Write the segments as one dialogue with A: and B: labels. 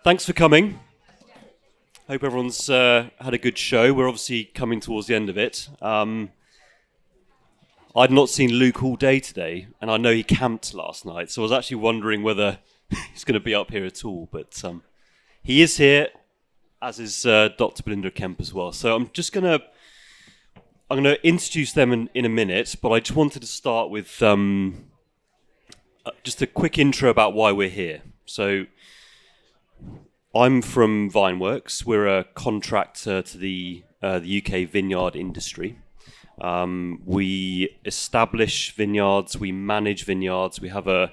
A: Thanks for coming. Hope everyone's had a good show. We're obviously coming towards the end of it. I'd not seen Luke all day today, and I know he camped last night, so I was actually wondering whether he's going to be up here at all. But he is here, as is Dr. Belinda Kemp as well. So I'm going to introduce them in a minute, but I just wanted to start with just a quick intro about why we're here. So I'm from VineWorks. We're a contractor to the UK vineyard industry. We establish vineyards, we manage vineyards, we have a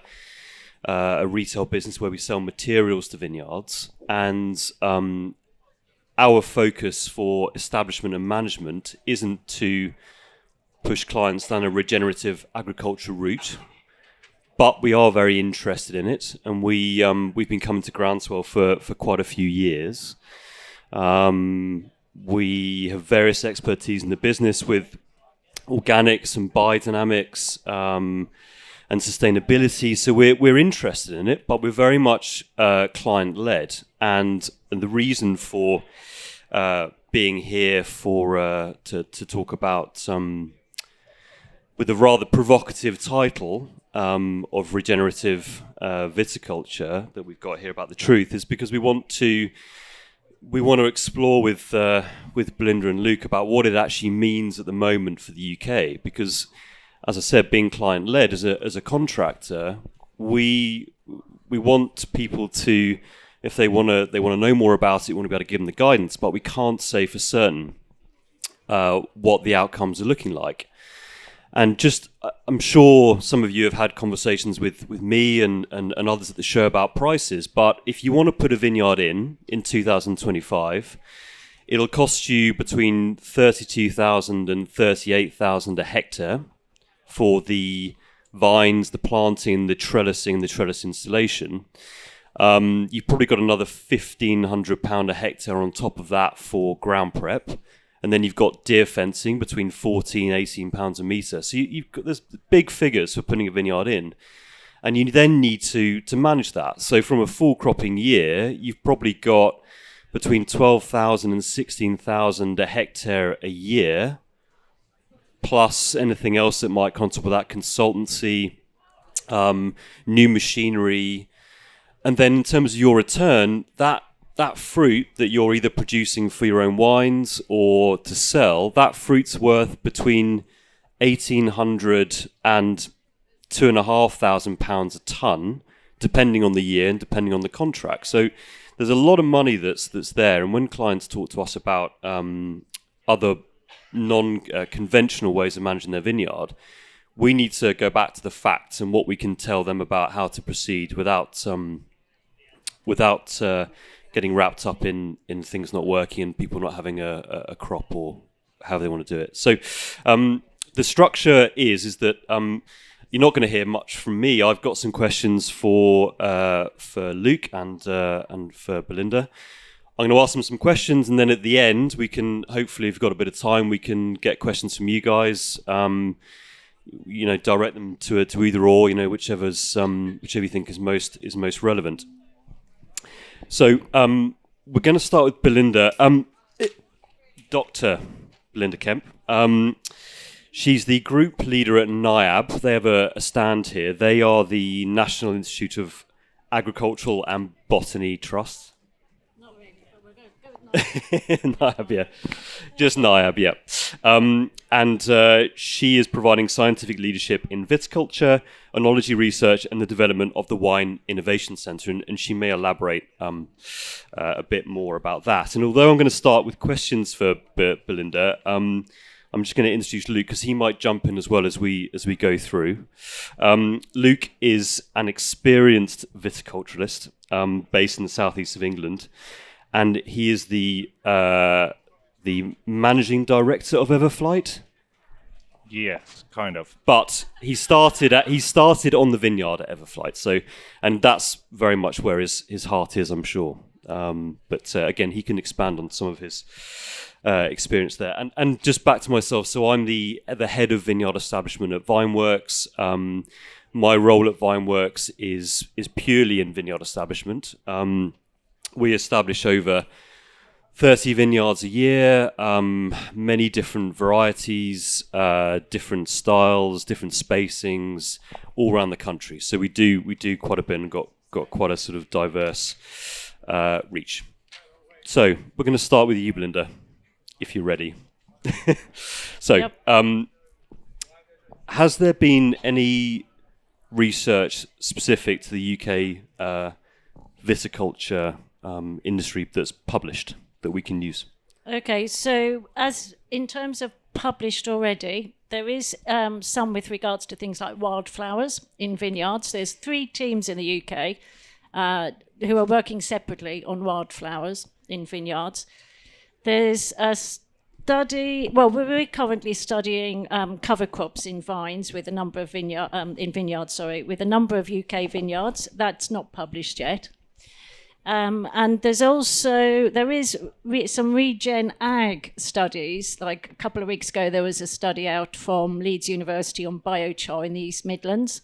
A: retail business where we sell materials to vineyards, and our focus for establishment and management isn't to push clients down a regenerative agriculture route, but we are very interested in it, and we've been coming to Groundswell for quite a few years. We have various expertise in the business with organics and biodynamics and sustainability, so we're interested in it, but we're very much client-led. And the reason for being here to talk about with a rather provocative title of regenerative viticulture that we've got here about the truth is because we want to explore with Belinda and Luke about what it actually means at the moment for the UK. Because, as I said, being client-led as a contractor, we want people to, if they want to know more about it, we want to be able to give them the guidance, but we can't say for certain what the outcomes are looking like. And just, I'm sure some of you have had conversations with me and others at the show about prices, but if you want to put a vineyard in 2025, it'll cost you between 32,000 and 38,000 a hectare for the vines, the planting, the trellis installation. You've probably got another £1,500 a hectare on top of that for ground prep. And then you've got deer fencing between £14, £18 a metre. So there's big figures for putting a vineyard in. And you then need to manage that. So from a full cropping year, you've probably got between 12,000 and 16,000 a hectare a year, plus anything else that might come on top of that, consultancy, new machinery. And then in terms of your return, that fruit that you're either producing for your own wines or to sell, that fruit's worth between £1,800 and £2,500 a tonne, depending on the year and depending on the contract. So there's a lot of money that's there. And when clients talk to us about other non-conventional ways of managing their vineyard, we need to go back to the facts and what we can tell them about how to proceed without getting wrapped up in things not working and people not having a crop or how they want to do it. So the structure is that you're not going to hear much from me. I've got some questions for Luke and for Belinda. I'm going to ask them some questions, and then at the end we can, hopefully if we've got a bit of time, we can get questions from you guys. Direct them to either or, whichever you think is most relevant. So we're going to start with Belinda. Dr. Belinda Kemp. She's the group leader at NIAB. They have a stand here. They are the National Institute of Agricultural and Botany Trust.
B: Not really, but we're going to go with NIAB.
A: NIAB, yeah. Just NIAB, yeah. And she is providing scientific leadership in viticulture, oenology research, and the development of the Wine Innovation Centre. And she may elaborate a bit more about that. And although I'm going to start with questions for Belinda, I'm just going to introduce Luke because he might jump in as well as we go through. Luke is an experienced viticulturalist based in the southeast of England, and he is the managing director of Everflyht.
C: Yes, kind of.
A: But he started on the vineyard at Everflyht, so, and that's very much where his heart is, I'm sure. But again, he can expand on some of his experience there. And just back to myself, so I'm the head of vineyard establishment at VineWorks. My role at VineWorks is purely in vineyard establishment. We establish over 30 vineyards a year, many different varieties, different styles, different spacings, all around the country. So we do quite a bit and got quite a sort of diverse reach. So we're going to start with you, Belinda, if you're ready. So,
B: Yep.
A: Has there been any research specific to the UK viticulture industry that's published that we can use?
B: Okay, so as in terms of published already, there is some with regards to things like wildflowers in vineyards. There's 3 teams in the UK who are working separately on wildflowers in vineyards. There's a study. Well, we're currently studying cover crops in vines with a number of vineyards. With a number of UK vineyards. That's not published yet. And there is some regen ag studies. Like a couple of weeks ago, there was a study out from Leeds University on biochar in the East Midlands.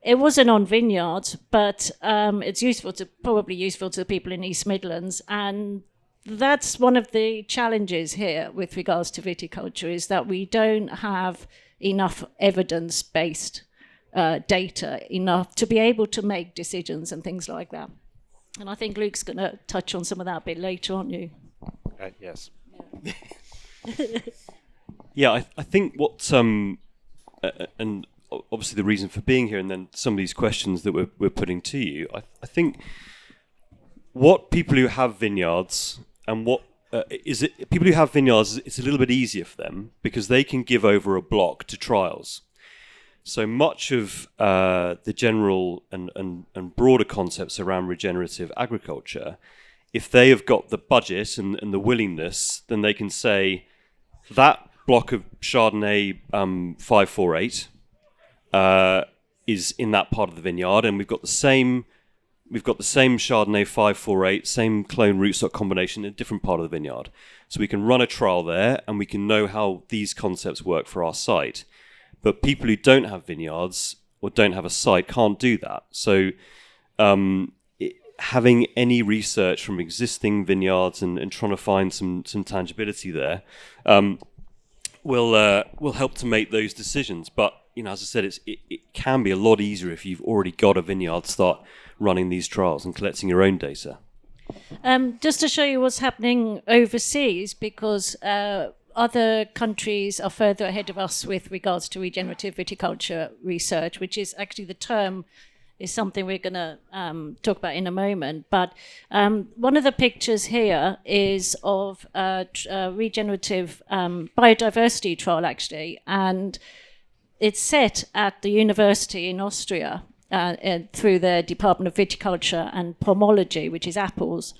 B: It wasn't on vineyards, but it's probably useful to the people in East Midlands. And that's one of the challenges here with regards to viticulture, is that we don't have enough evidence-based data enough to be able to make decisions and things like that. And I think Luke's going to touch on some of that a bit later, aren't you?
C: Yes.
A: Yeah, I think what and obviously the reason for being here, and then some of these questions that we're putting to you, I think what people who have vineyards and what people who have vineyards, it's a little bit easier for them because they can give over a block to trials. So much of the general and broader concepts around regenerative agriculture, if they have got the budget and the willingness, then they can say that block of Chardonnay 548 is in that part of the vineyard, and we've got the same Chardonnay 548, same clone rootstock combination in a different part of the vineyard. So we can run a trial there, and we can know how these concepts work for our site. But people who don't have vineyards or don't have a site can't do that. So having any research from existing vineyards and trying to find some tangibility there will help to make those decisions. But as I said, it can be a lot easier if you've already got a vineyard, start running these trials and collecting your own data.
B: Just to show you what's happening overseas, because other countries are further ahead of us with regards to regenerative viticulture research, which is actually the term is something we're going to talk about in a moment. But one of the pictures here is of a regenerative biodiversity trial, actually, and it's set at the university in Austria through their Department of Viticulture and Pomology, which is apples.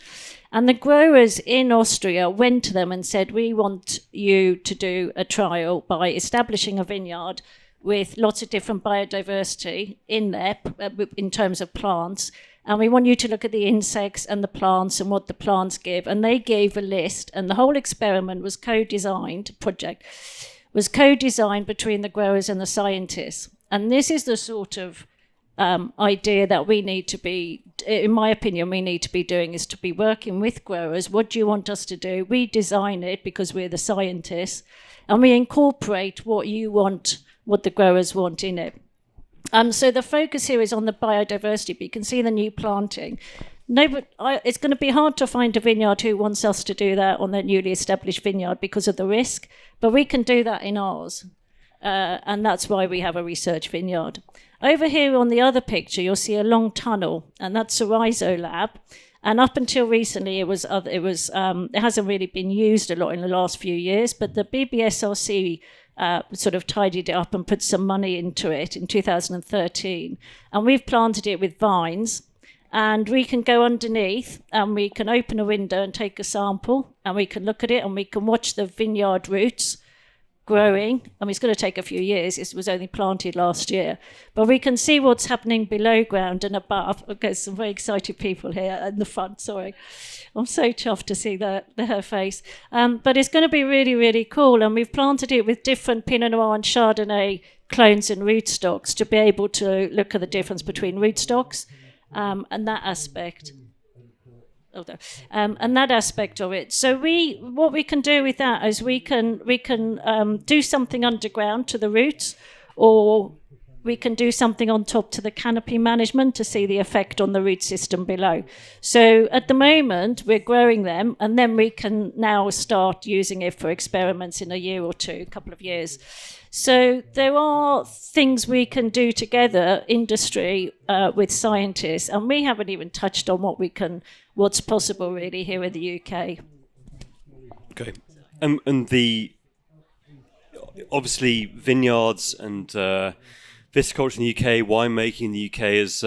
B: And the growers in Austria went to them and said, we want you to do a trial by establishing a vineyard with lots of different biodiversity in there in terms of plants. And we want you to look at the insects and the plants and what the plants give. And they gave a list, and the whole experiment was co-designed between the growers and the scientists. And this is the sort of idea that we need to be, in my opinion, we need to be doing, is to be working with growers. What do you want us to do? We design it because we're the scientists, and we incorporate what you want, what the growers want in it. So the focus here is on the biodiversity, but you can see the new planting. No, but it's going to be hard to find a vineyard who wants us to do that on their newly established vineyard because of the risk, but we can do that in ours. And that's why we have a research vineyard. Over here on the other picture, you'll see a long tunnel, and that's a rhizo lab. And up until recently, it hasn't really been used a lot in the last few years, but the BBSRC sort of tidied it up and put some money into it in 2013. And we've planted it with vines, and we can go underneath and we can open a window and take a sample, and we can look at it and we can watch the vineyard roots growing. I mean, it's going to take a few years. It was only planted last year. But we can see what's happening below ground and above. Okay, some very excited people here in the front, sorry. I'm so chuffed to see her face. But it's going to be really, really cool. And we've planted it with different Pinot Noir and Chardonnay clones and rootstocks to be able to look at the difference between rootstocks and that aspect. and that aspect of it. So what we can do with that is we can do something underground to the roots, or we can do something on top to the canopy management to see the effect on the root system below. So at the moment, we're growing them, and then we can now start using it for experiments in a year or two, a couple of years. So there are things we can do together, industry, with scientists, and we haven't even touched on what's possible really here in the UK.
A: Okay. And obviously vineyards and viticulture in the UK, winemaking in the UK is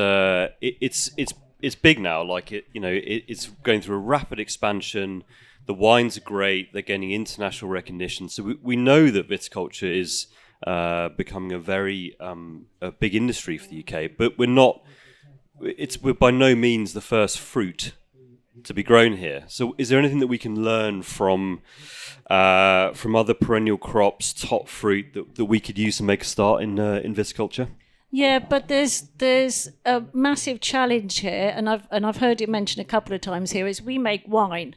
A: it's big now. Like it's going through a rapid expansion. The wines are great. They're gaining international recognition. So we know that viticulture is becoming a very a big industry for the UK. But we're by no means the first fruit to be grown here. So is there anything that we can learn from other perennial crops, top fruit that we could use to make a start in viticulture?
B: Yeah, but there's a massive challenge here, and I've heard it mentioned a couple of times here. Is we make wine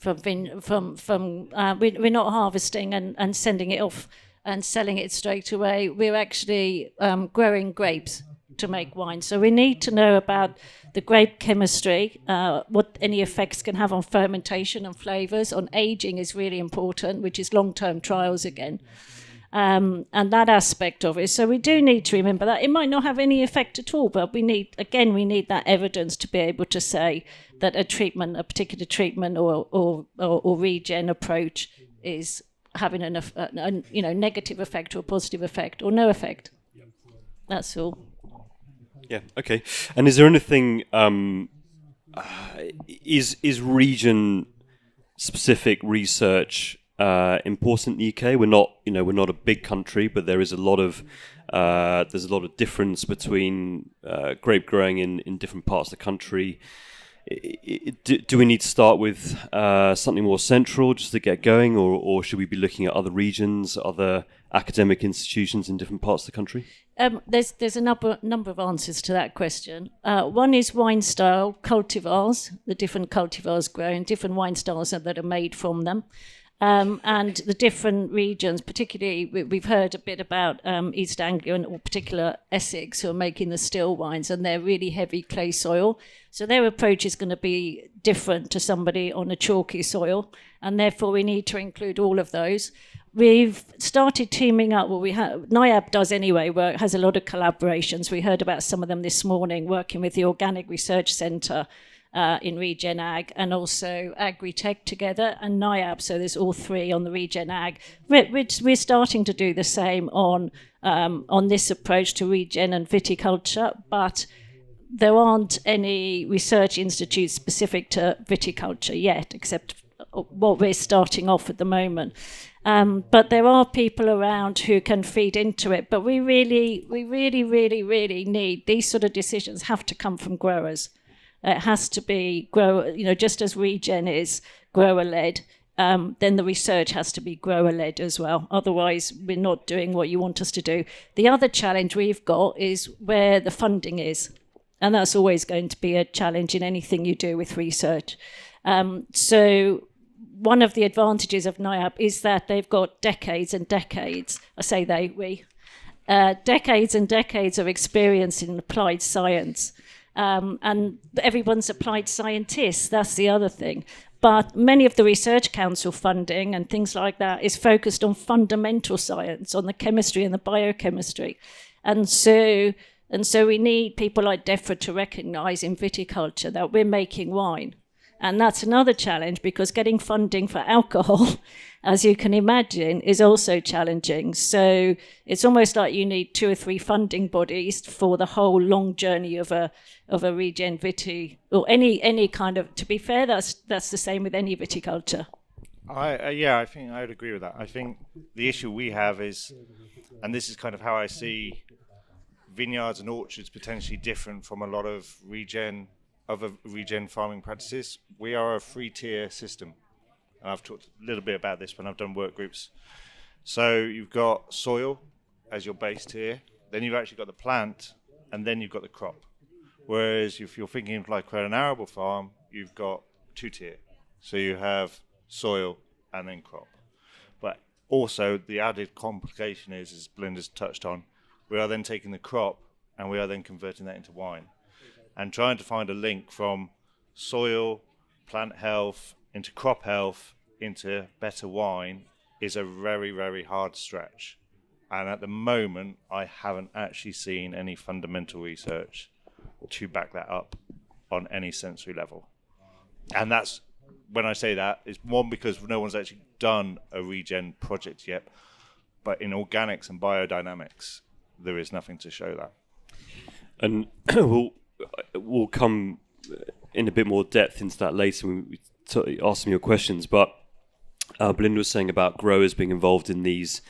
B: we're not harvesting and sending it off and selling it straight away. We're actually growing grapes to make wine. So we need to know about the grape chemistry, what any effects can have on fermentation and flavours. On aging is really important, which is long-term trials again. And that aspect of it. So we do need to remember that. It might not have any effect at all, but we need that evidence to be able to say that a particular treatment or regen approach is having a negative effect or a positive effect or no effect. That's all.
A: Yeah. Okay. And is there anything? Is region specific research important in the UK? We're not a big country, but there is a lot of difference between grape growing in different parts of the country. Do we need to start with something more central just to get going, or should we be looking at other regions, other academic institutions in different parts of the country?
B: There's a number of answers to that question. One is wine style cultivars, the different cultivars grown, different wine styles that are made from them. And the different regions, particularly we've heard a bit about East Anglia or particular Essex, who are making the still wines, and they're really heavy clay soil. So their approach is going to be different to somebody on a chalky soil, and therefore we need to include all of those. We've started teaming up. Well, NIAB does anyway, has a lot of collaborations. We heard about some of them this morning, working with the Organic Research Centre in Regen Ag, and also Agritech together and NIAB. So there's all three on the Regen Ag. We're starting to do the same on this approach to regen and viticulture, but there aren't any research institutes specific to viticulture yet, except what we're starting off at the moment. But there are people around who can feed into it. But we really need these sort of decisions have to come from growers. It has to be just as regen is grower-led, then the research has to be grower-led as well. Otherwise, we're not doing what you want us to do. The other challenge we've got is where the funding is. And that's always going to be a challenge in anything you do with research. So one of the advantages of NIAB is that they've got decades and decades, decades and decades of experience in applied science. And everyone's applied scientists, that's the other thing. But many of the Research Council funding and things like that is focused on fundamental science, on the chemistry and the biochemistry. And so we need people like DEFRA to recognise in viticulture that we're making wine. And that's another challenge, because getting funding for alcohol, as you can imagine, is also challenging. So it's almost like you need 2 or 3 funding bodies for the whole long journey of a regen viti, or any kind of. To be fair, that's the same with any viticulture.
C: I think I would agree with that. I think the issue we have is, and this is kind of how I see vineyards and orchards potentially different from a lot of regen farming practices. We are a 3-tier system. And I've talked a little bit about this when I've done work groups. So you've got soil as your base tier, then you've actually got the plant, and then you've got the crop. Whereas if you're thinking of like an arable farm, you've got two-tier. So you have soil and then crop. But also the added complication is, as Belinda's touched on, we are then taking the crop and we are then converting that into wine. And trying to find a link from soil, plant health, into crop health, into better wine is a very, very hard stretch. And at the moment, I haven't actually seen any fundamental research to back that up on any sensory level. And that's, when I say that, is one, because no one's actually done a regen project yet, but in organics and biodynamics, there is nothing to show that.
A: And we'll come in a bit more depth into that later when we ask some of your questions, but Belinda was saying about growers being involved in these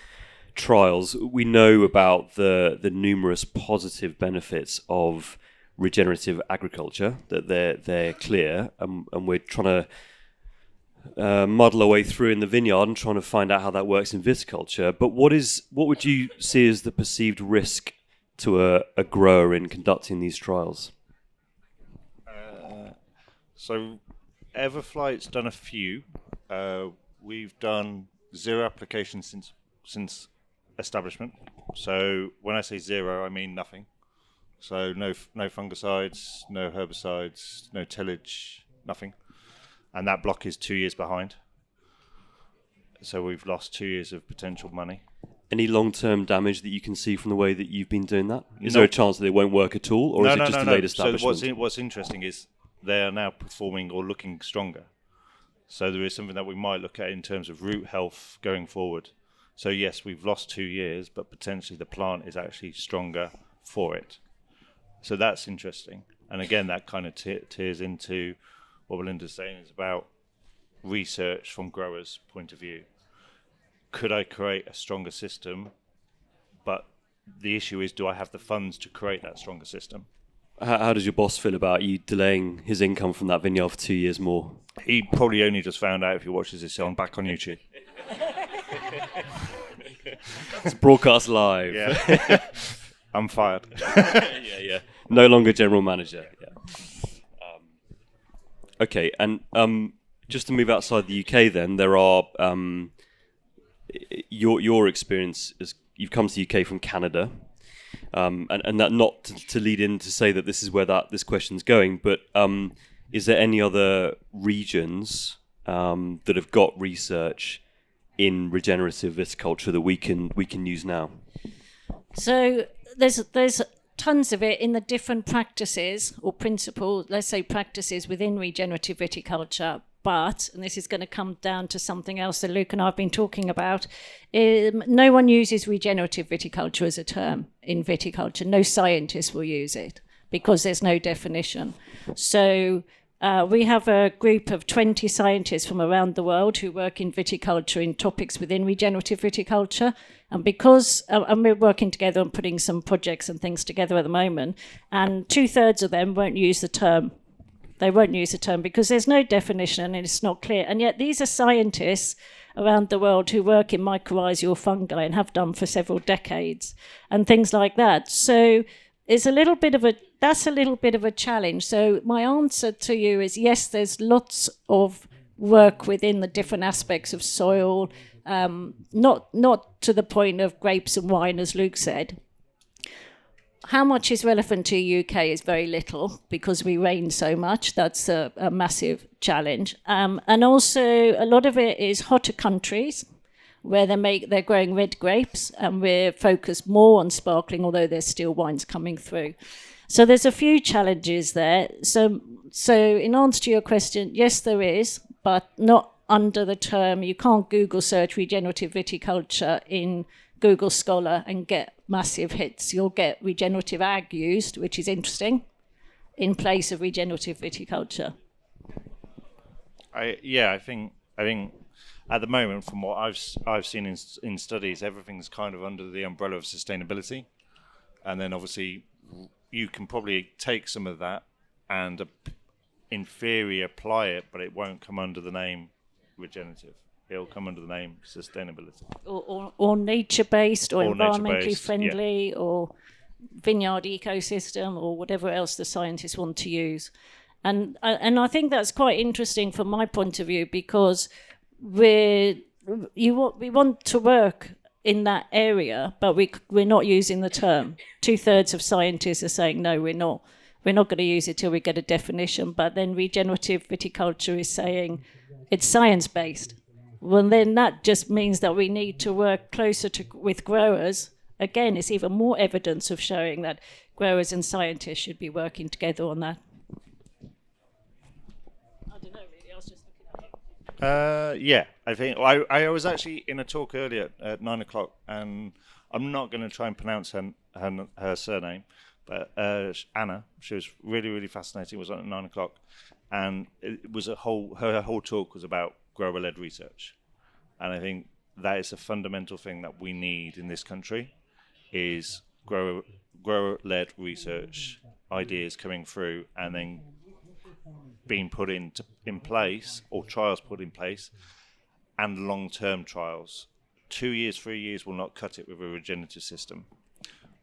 A: trials. We know about the numerous positive benefits of regenerative agriculture, that they're clear, and we're trying to muddle our way through in the vineyard and trying to find out how that works in viticulture. But what would you see as the perceived risk to a grower in conducting these trials?
C: So Everflyt's done a few. We've done 0 applications since establishment. So when I say 0, I mean nothing. So no fungicides, no herbicides, no tillage, nothing. And that block is 2 years behind. So we've lost 2 years of potential money.
A: Any long-term damage that you can see from the way that you've been doing that? Is there a chance that it won't work at all, or is it just delayed establishment?
C: So what's interesting is they are now performing or looking stronger. So there is something that we might look at in terms of root health going forward. So yes, we've lost 2 years, but potentially the plant is actually stronger for it. So that's interesting. And again, that kind of tears into what Belinda's saying is about research from growers' point of view. Could I create a stronger system? But the issue is, do I have the funds to create that stronger system?
A: How does your boss feel about you delaying his income from that vineyard for 2 years more?
C: He probably only just found out if he watches this back on YouTube.
A: It's broadcast live.
C: Yeah. I'm fired.
A: Yeah. No longer general manager. Yeah. Okay, and just to move outside the UK, then there are your experience is you've come to the UK from Canada, and that not to lead in to say that this is where this question's going, but is there any other regions that have got research in regenerative viticulture that we can use now?
B: So there's tons of it in the different practices or principles, let's say practices within regenerative viticulture. But, and this is going to come down to something else that Luke and I have been talking about, no one uses regenerative viticulture as a term in viticulture. No scientist will use it because there's no definition. So we have a group of 20 scientists from around the world who work in viticulture in topics within regenerative viticulture. And because and we're working together on putting some projects and things together at the moment, and 2/3 of them won't use the term. They won't use the term because there's no definition and it's not clear. And yet these are scientists around the world who work in mycorrhizal fungi and have done for several decades and things like that. So it's that's a little bit of a challenge. So my answer to you is yes, there's lots of work within the different aspects of soil, not to the point of grapes and wine, as Luke said. How much is relevant to the UK is very little because we rain so much. That's a massive challenge. And also a lot of it is hotter countries where they're growing red grapes, and we're focused more on sparkling, although there's still wines coming through. So there's a few challenges there. So in answer to your question, yes, there is, but not under the term. You can't Google search regenerative viticulture in Google Scholar and get massive hits. You'll get regenerative ag used, which is interesting, in place of regenerative viticulture.
C: I think at the moment, from what I've seen in studies, everything's kind of under the umbrella of sustainability, and then obviously you can probably take some of that and in theory apply it, but it won't come under the name regenerative. It'll come under the name sustainability.
B: Or nature-based or environmentally
C: nature-based,
B: friendly,
C: yeah.
B: or vineyard ecosystem, or whatever else the scientists want to use. And I think that's quite interesting from my point of view, because we want to work in that area, but we're not using the term. 2/3 of scientists are saying no, we're not going to use it till we get a definition. But then regenerative viticulture is saying it's science-based. Well, then that just means that we need to work closer with growers. Again, it's even more evidence of showing that growers and scientists should be working together on that. I don't know, really. I was just looking at you.
C: Yeah, I think I was actually in a talk earlier at 9 o'clock, and I'm not going to try and pronounce her surname, but Anna, she was really, really fascinating. It was on at 9 o'clock, and it was her whole talk was about grower-led research, and I think that is a fundamental thing that we need in this country, is grower-led research ideas coming through and then being put in place, or trials put in place, and long-term trials. 2 years, 3 years will not cut it with a regenerative system.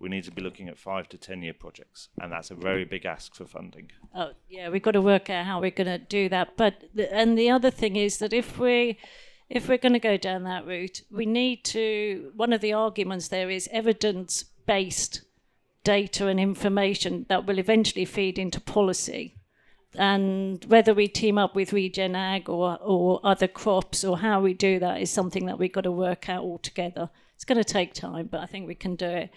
C: We need to be looking at 5 to 10 year projects, and that's a very big ask for funding. Oh
B: yeah, we've got to work out how we're going to do that. And the other thing is that if we're going to go down that route, we need to. One of the arguments there is evidence-based data and information that will eventually feed into policy. And whether we team up with Regen Ag or other crops, or how we do that, is something that we've got to work out all together. It's going to take time, but I think we can do it.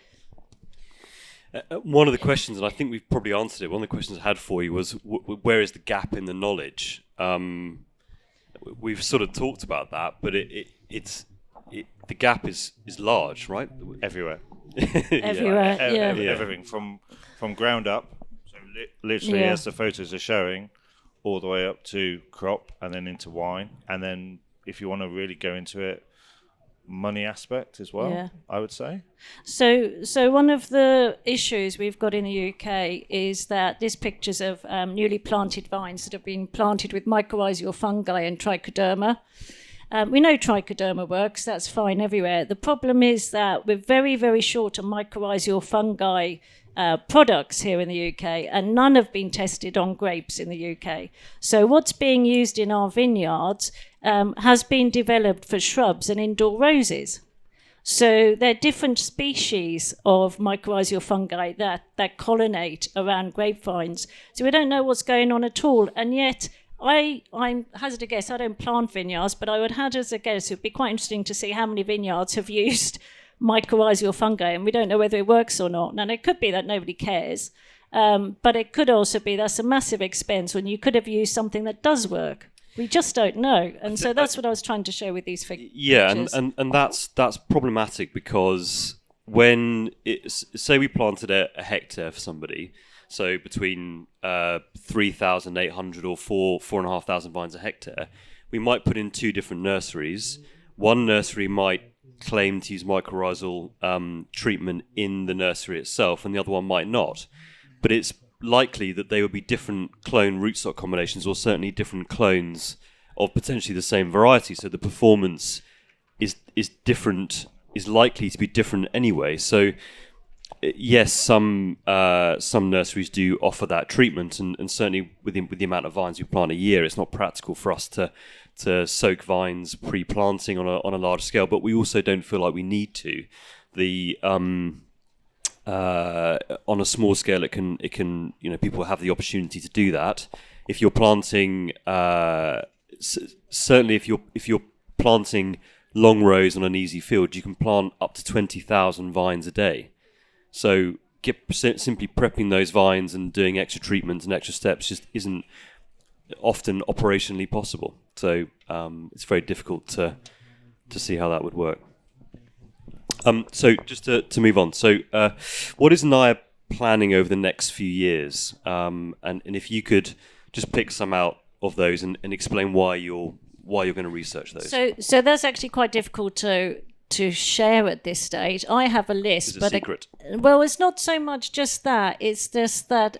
A: One of the questions, and I think we've probably answered it, one of the questions I had for you was where is the gap in the knowledge? We've sort of talked about that, but the gap is large, right?
C: Everywhere.
B: Everywhere, yeah.
C: Everything from ground up, so literally as the photos are showing, all the way up to crop and then into wine. And then if you want to really go into it, money aspect as well, I would say.
B: So one of the issues we've got in the UK is that there's pictures of newly planted vines that have been planted with mycorrhizal fungi and trichoderma. We know trichoderma works, that's fine everywhere. The problem is that we're very, very short on mycorrhizal fungi products here in the UK, and none have been tested on grapes in the UK. So what's being used in our vineyards has been developed for shrubs and indoor roses. So they're different species of mycorrhizal fungi that colonate around grapevines. So we don't know what's going on at all. And yet, I'm hazard a guess, I don't plant vineyards, but I would hazard a guess it would be quite interesting to see how many vineyards have used mycorrhizal fungi, and we don't know whether it works or not. And it could be that nobody cares, but it could also be that's a massive expense when you could have used something that does work. We just don't know, and so that's what I was trying to show with these figures.
A: Yeah, and that's problematic, because when say we planted a hectare for somebody, so between 3,800 or 4,500 vines a hectare, we might put in two different nurseries. One nursery might claim to use mycorrhizal treatment in the nursery itself, and the other one might not. But it's likely that they would be different clone rootstock combinations, or certainly different clones of potentially the same variety. So the performance is different, is likely to be different anyway. So yes, some nurseries do offer that treatment, and certainly with the amount of vines we plant a year, it's not practical for us to soak vines pre-planting on a large scale. But we also don't feel like we need to. On a small scale, it can people have the opportunity to do that. If you're planting, certainly if you're planting long rows on an easy field, you can plant up to 20,000 vines a day. So simply prepping those vines and doing extra treatments and extra steps just isn't often operationally possible. So it's very difficult to see how that would work. So just to move on. So what is NIAB planning over the next few years? And if you could just pick some out of those and explain why you're going to research those.
B: So that's actually quite difficult to share at this stage. I have a list,
A: but secret.
B: Well, it's not so much just that. It's just that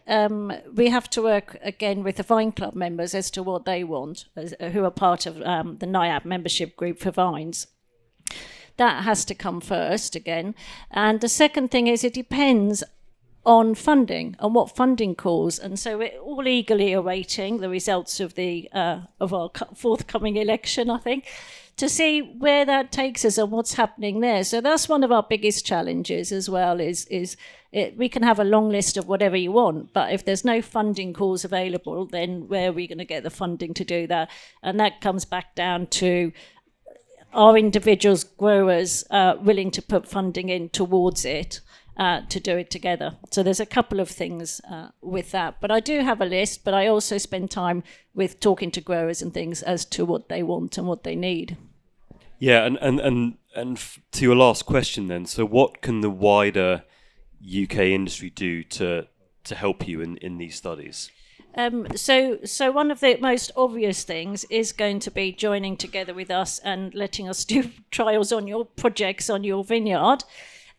B: we have to work again with the Vine Club members as to what they want, who are part of the NIAB membership group for vines. That has to come first again. And the second thing is it depends on funding and what funding calls, and so we're all eagerly awaiting the results of our forthcoming election, I think, to see where that takes us and what's happening there. So that's one of our biggest challenges as well. We can have a long list of whatever you want, but if there's no funding calls available, then where are we going to get the funding to do that? And that comes back down to are individuals, growers, willing to put funding in towards it, to do it together. So there's a couple of things with that. But I do have a list, but I also spend time with talking to growers and things as to what they want and what they need.
A: Yeah, and to your last question then, so what can the wider UK industry do to help you in these studies?
B: So one of the most obvious things is going to be joining together with us and letting us do trials on your projects on your vineyard.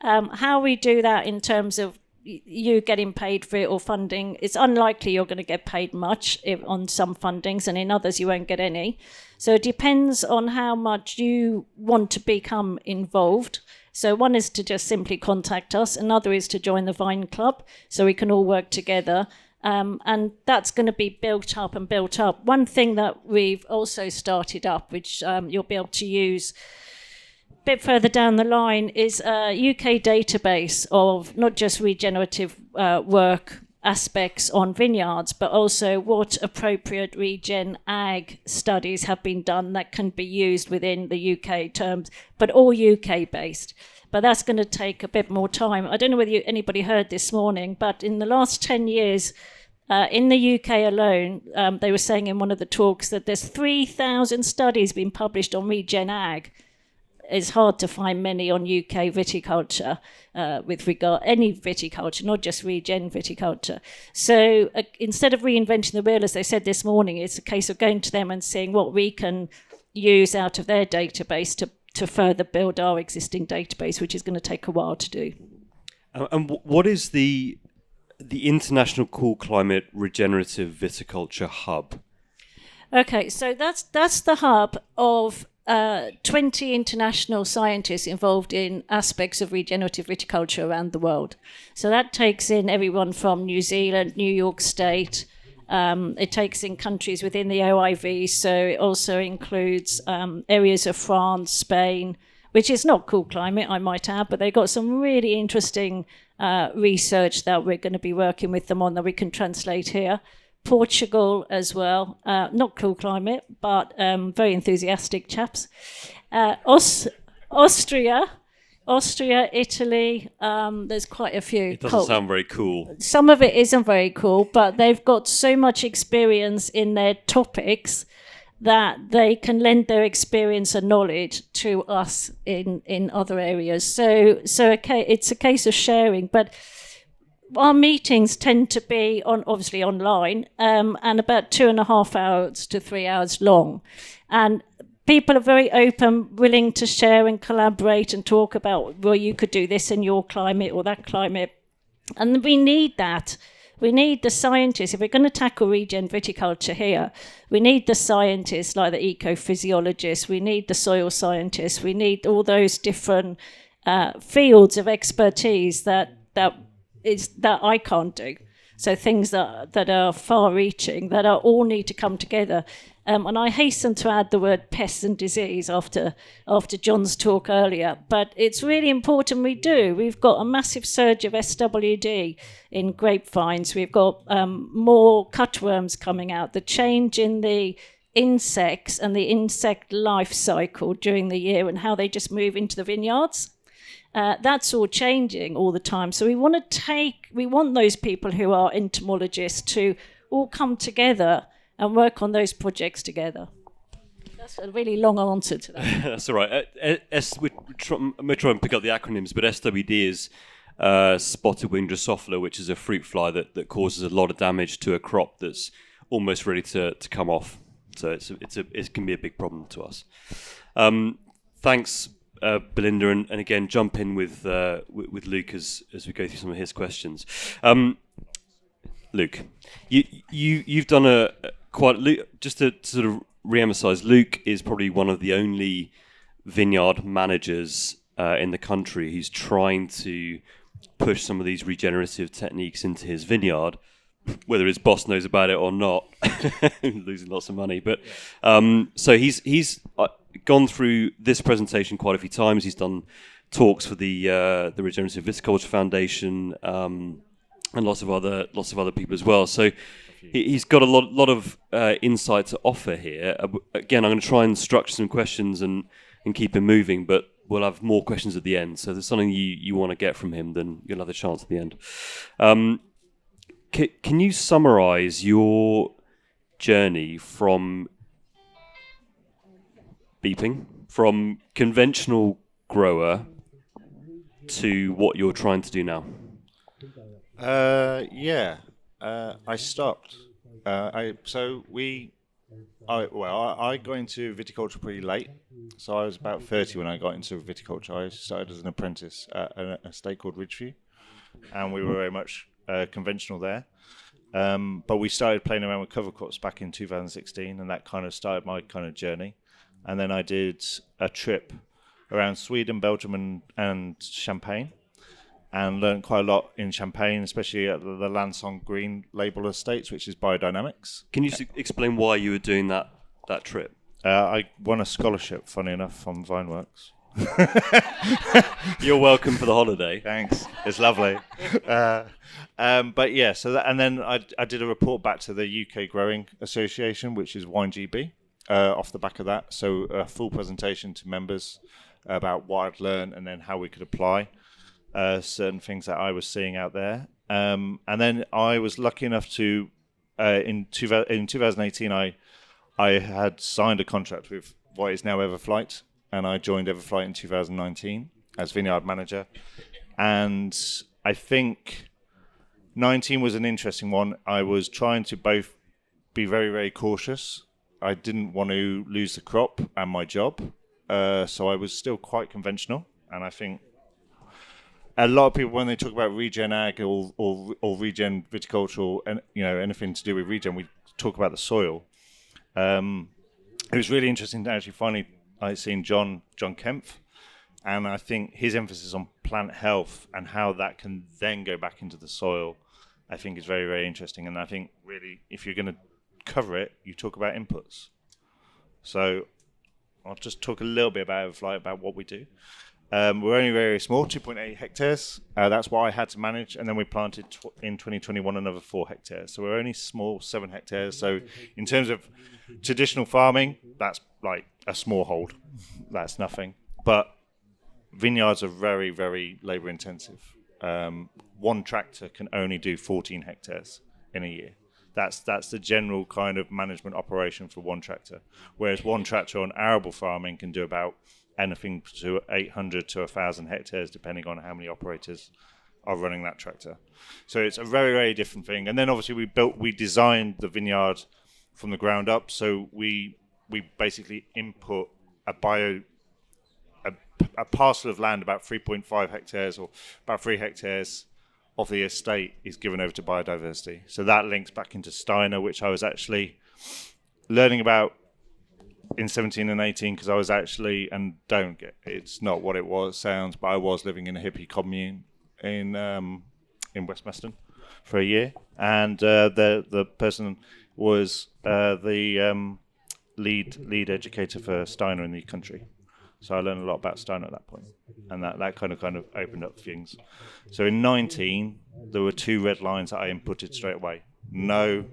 B: How we do that in terms of you getting paid for it or funding, it's unlikely you're going to get paid much on some fundings, and in others you won't get any. So it depends on how much you want to become involved. So one is to just simply contact us, another is to join the Vine Club so we can all work together. And that's going to be built up and built up. One thing that we've also started up, which you'll be able to use a bit further down the line, is a UK database of not just regenerative work aspects on vineyards, but also what appropriate regen ag studies have been done that can be used within the UK terms, but all UK based. But that's going to take a bit more time. I don't know whether anybody heard this morning, but in the last 10 years, in the UK alone, they were saying in one of the talks that there's 3,000 studies being published on regen ag. It's hard to find many on UK viticulture with regard any viticulture, not just regen viticulture. So instead of reinventing the wheel, as they said this morning, it's a case of going to them and seeing what we can use out of their database to further build our existing database, which is going to take a while to do.
A: And what is the International Cool Climate Regenerative Viticulture Hub?
B: Okay, so that's the hub of 20 international scientists involved in aspects of regenerative viticulture around the world. So that takes in everyone from New Zealand, New York State. It takes in countries within the OIV, so it also includes areas of France, Spain, which is not cool climate, I might add, but they've got some really interesting research that we're going to be working with them on that we can translate here. Portugal as well, not cool climate, but very enthusiastic chaps. Austria, Italy, there's quite a few.
A: It doesn't sound very cool.
B: Some of it isn't very cool, but they've got so much experience in their topics that they can lend their experience and knowledge to us in other areas. So okay, it's a case of sharing, but our meetings tend to be obviously online, and about 2.5 hours to 3 hours long. And people are very open, willing to share and collaborate and talk about, well, you could do this in your climate or that climate. And we need that. We need the scientists. If we're going to tackle regen viticulture here, we need the scientists like the ecophysiologists. We need the soil scientists. We need all those different fields of expertise that I can't do. So things that are far-reaching, that are all need to come together. And I hasten to add the word pests and disease after John's talk earlier. But it's really important we do. We've got a massive surge of SWD in grapevines. We've got more cutworms coming out. The change in the insects and the insect life cycle during the year and how they just move into the vineyards. That's all changing all the time. So we want those people who are entomologists to all come together and work on those projects together. That's a really long answer to that.
A: That's all right. I'm going to try and pick up the acronyms, but SWD is spotted winged Drosophila, which is a fruit fly that causes a lot of damage to a crop that's almost ready to come off. So it can be a big problem to us. Thanks, Belinda, and again, jump in with Luke as we go through some of his questions. Luke, you've done just to sort of re-emphasize, Luke is probably one of the only vineyard managers in the country who's trying to push some of these regenerative techniques into his vineyard, whether his boss knows about it or not, losing lots of money. But so he's gone through this presentation quite a few times. He's done talks for the Regenerative Viticulture Foundation and lots of other people as well. So he's got a lot of insight to offer here. Again, I'm going to try and structure some questions and keep him moving, but we'll have more questions at the end. So if there's something you want to get from him, then you'll have a chance at the end. Can you summarize your journey from conventional grower to what you're trying to do now?
C: I stopped. I got into viticulture pretty late. So I was about 30 when I got into viticulture. I started as an apprentice at an estate called Ridgeview, and we were very much conventional there. But we started playing around with cover crops back in 2016, and that kind of started my kind of journey. And then I did a trip around Sweden, Belgium, and Champagne, and learned quite a lot in Champagne, especially at the Lanson Green label estates, which is biodynamics.
A: Can you explain why you were doing that trip?
C: I won a scholarship, funny enough, from VineWorks.
A: You're welcome for the holiday.
C: Thanks, it's lovely. But yeah, so that, and then I did a report back to the UK Growing Association, which is WineGB, off the back of that. So a full presentation to members about what I'd learned and then how we could apply certain things that I was seeing out there. And then I was lucky enough to, in 2018, I had signed a contract with what is now Everflyht, and I joined Everflyht in 2019 as vineyard manager. And I think 19 was an interesting one. I was trying to both be very, very cautious. I didn't want to lose the crop and my job. So I was still quite conventional. And I think a lot of people, when they talk about regen ag or regen viticulture and anything to do with regen, we talk about the soil. It was really interesting to actually finally I seen John Kemp, and I think his emphasis on plant health and how that can then go back into the soil, I think is very, very interesting. And I think really, if you're going to cover it, you talk about inputs. So I'll just talk a little bit about Everflyht, about what we do. We're only very small, 2.8 hectares. That's what I had to manage. And then we planted in 2021 another 4 hectares. So we're only small, 7 hectares. So in terms of traditional farming, that's like a small hold. That's nothing. But vineyards are very, very labor intensive. One tractor can only do 14 hectares in a year. That's the general kind of management operation for one tractor. Whereas one tractor on arable farming can do about anything to 800 to 1,000 hectares, depending on how many operators are running that tractor. So it's a very, very different thing. And then obviously we designed the vineyard from the ground up. So we basically input a parcel of land about 3.5 hectares or about 3 hectares of the estate is given over to biodiversity. So that links back into Steiner, which I was actually learning about in 17 and 18, because I was actually, and don't get, it's not what it sounds, but I was living in a hippie commune in Westmeston for a year, and the person was the lead educator for Steiner in the country. So I learned a lot about Steiner at that point, and that kind of opened up things. So in 19, there were 2 red lines that I inputted straight away: no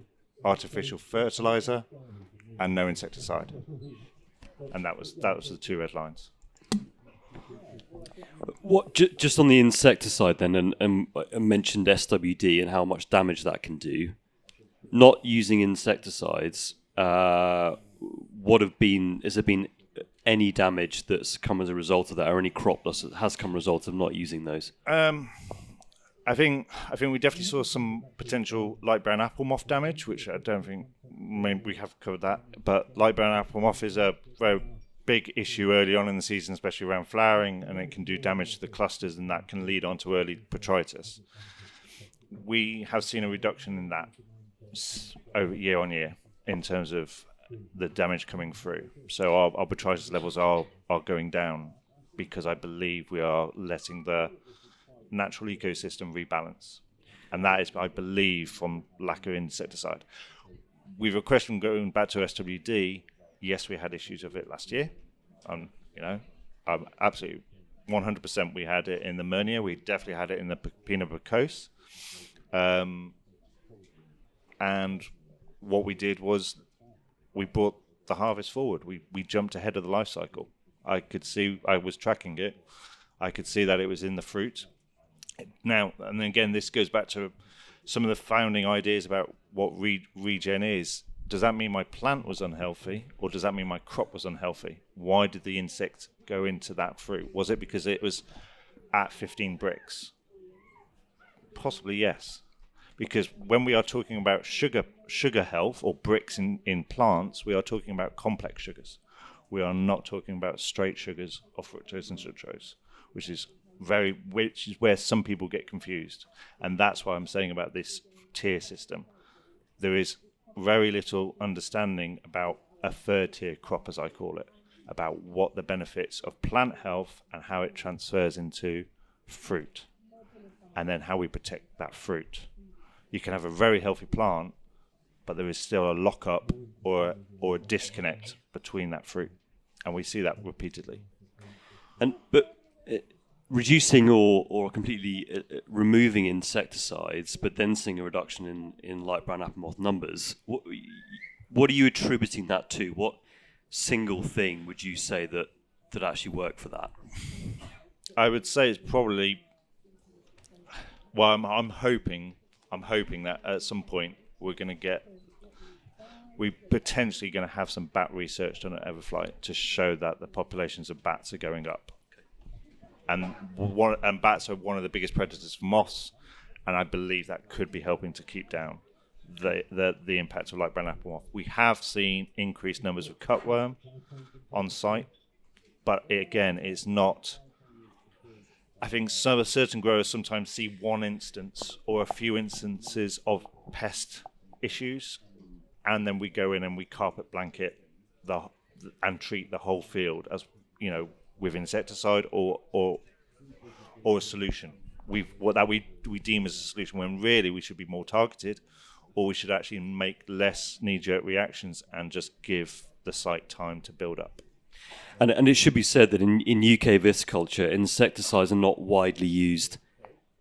C: artificial fertilizer and no insecticide, and that was the 2 red lines.
A: What just on the insecticide then, and I mentioned SWD and how much damage that can do. Not using insecticides, has there been any damage that's come as a result of that, or any crop loss that has come as a result of not using those?
C: I think we definitely saw some potential light brown apple moth damage, which I don't think we have covered that. But light brown apple moth is a very big issue early on in the season, especially around flowering, and it can do damage to the clusters, and that can lead on to early botrytis. We have seen a reduction in that over year on year in terms of the damage coming through. So our botrytis levels are going down, because I believe we are letting the natural ecosystem rebalance. And that is, I believe, from lack of insecticide. With a question going back to SWD, yes, we had issues of it last year. Absolutely 100% we had it in the Meunier. We definitely had it in the Pinot Precoce. And what we did was we brought the harvest forward. We jumped ahead of the life cycle. I could see, I was tracking it. I could see that it was in the fruit. Now, and again, this goes back to some of the founding ideas about what regen is. Does that mean my plant was unhealthy, or does that mean my crop was unhealthy? Why did the insect go into that fruit? Was it because it was at 15 bricks? Possibly yes. Because when we are talking about sugar health or bricks in plants, we are talking about complex sugars. We are not talking about straight sugars of fructose and sucrose, which is where some people get confused. And that's why I'm saying about this tier system. There is very little understanding about a third tier crop, as I call it, about what the benefits of plant health and how it transfers into fruit, and then how we protect that fruit. You can have a very healthy plant, but there is still a lockup or a disconnect between that fruit, and we see that repeatedly.
A: But reducing or completely removing insecticides, but then seeing a reduction in light brown apple moth numbers, what are you attributing that to? What single thing would you say that actually worked for that?
C: I would say it's probably, well, I'm hoping that at some point we're potentially going to have some bat research done at Everflyht to show that the populations of bats are going up. And bats are one of the biggest predators for moths, and I believe that could be helping to keep down the impact of light brown apple moth. We have seen increased numbers of cutworm on site, but it's not. I think certain growers sometimes see one instance or a few instances of pest issues, and then we go in and we carpet blanket and treat the whole field as with insecticide or a solution. We deem as a solution, when really we should be more targeted, or we should actually make less knee-jerk reactions and just give the site time to build up.
A: And it should be said that in UK viticulture, insecticides are not widely used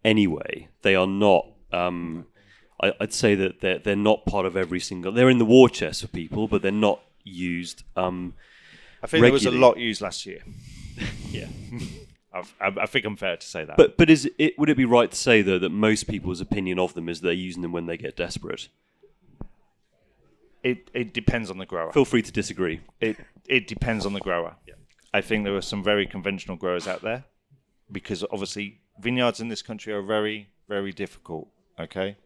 A: anyway. They are not. I'd say that they're not part of every single. They're in the war chest for people, but they're not used.
C: I think
A: regularly.
C: There was a lot used last year.
A: Yeah,
C: I think I'm fair to say that.
A: But would it be right to say though that most people's opinion of them is they're using them when they get desperate?
C: It depends on the grower.
A: Feel free to disagree.
C: It depends on the grower.
A: Yeah.
C: I think there are some very conventional growers out there, because obviously vineyards in this country are very, very difficult. Okay,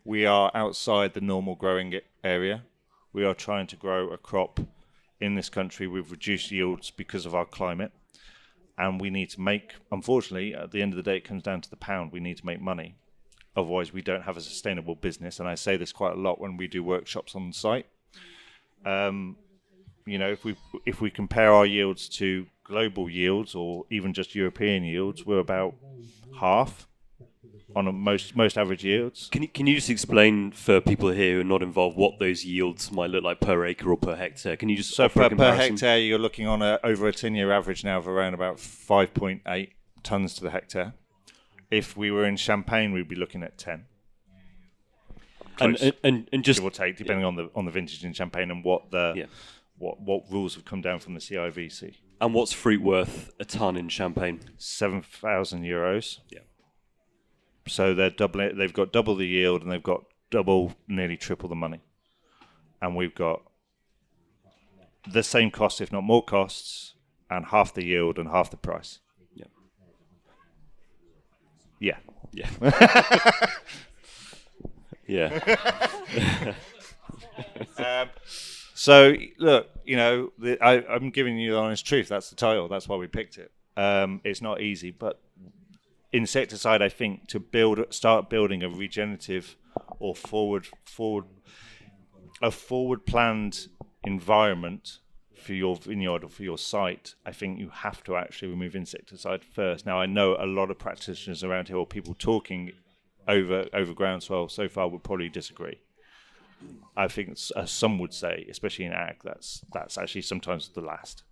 C: we are outside the normal growing area. We are trying to grow a crop in this country with reduced yields because of our climate, and we need to make, unfortunately, at the end of the day, it comes down to the pound. We need to make money. Otherwise, we don't have a sustainable business, and I say this quite a lot when we do workshops on site. If we compare our yields to global yields or even just European yields, we're about half on most average yields.
A: Can you just explain for people here who are not involved what those yields might look like per acre or per hectare? Can you just offer a comparison?
C: Per hectare, you're looking on over a 10-year average now of around about 5.8 tons to the hectare. If we were in Champagne, we'd be looking at 10. Close, and just give or take, depending on the vintage in Champagne and what rules have come down from the CIVC.
A: And what's fruit worth a ton in Champagne?
C: €7,000.
A: Yeah.
C: So they've got double the yield, and they've got nearly triple the money. And we've got the same costs, if not more costs, and half the yield and half the price. Yeah. Yeah. So look, I'm giving you the honest truth. That's the title. That's why we picked it. It's not easy, but insecticide, I think, to start building a regenerative or forward planned environment for your vineyard or for your site, I think you have to actually remove insecticide first. Now, I know a lot of practitioners around here or people talking over Groundswell so far would probably disagree. I think some would say, especially in ag, that's actually sometimes the last.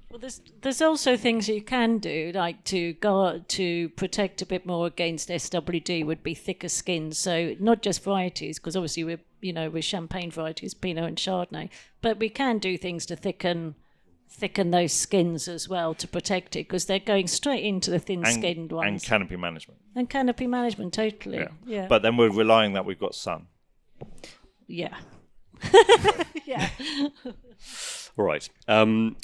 B: Well, there's also things you can do, like to protect a bit more against SWD would be thicker skins. So not just varieties, because obviously we're champagne varieties, Pinot and Chardonnay, but we can do things to thicken those skins as well to protect it, because they're going straight into the thin-skinned ones.
C: And canopy management.
B: And canopy management, totally. Yeah.
C: But then we're relying that we've got sun.
B: Yeah. Yeah.
A: All right.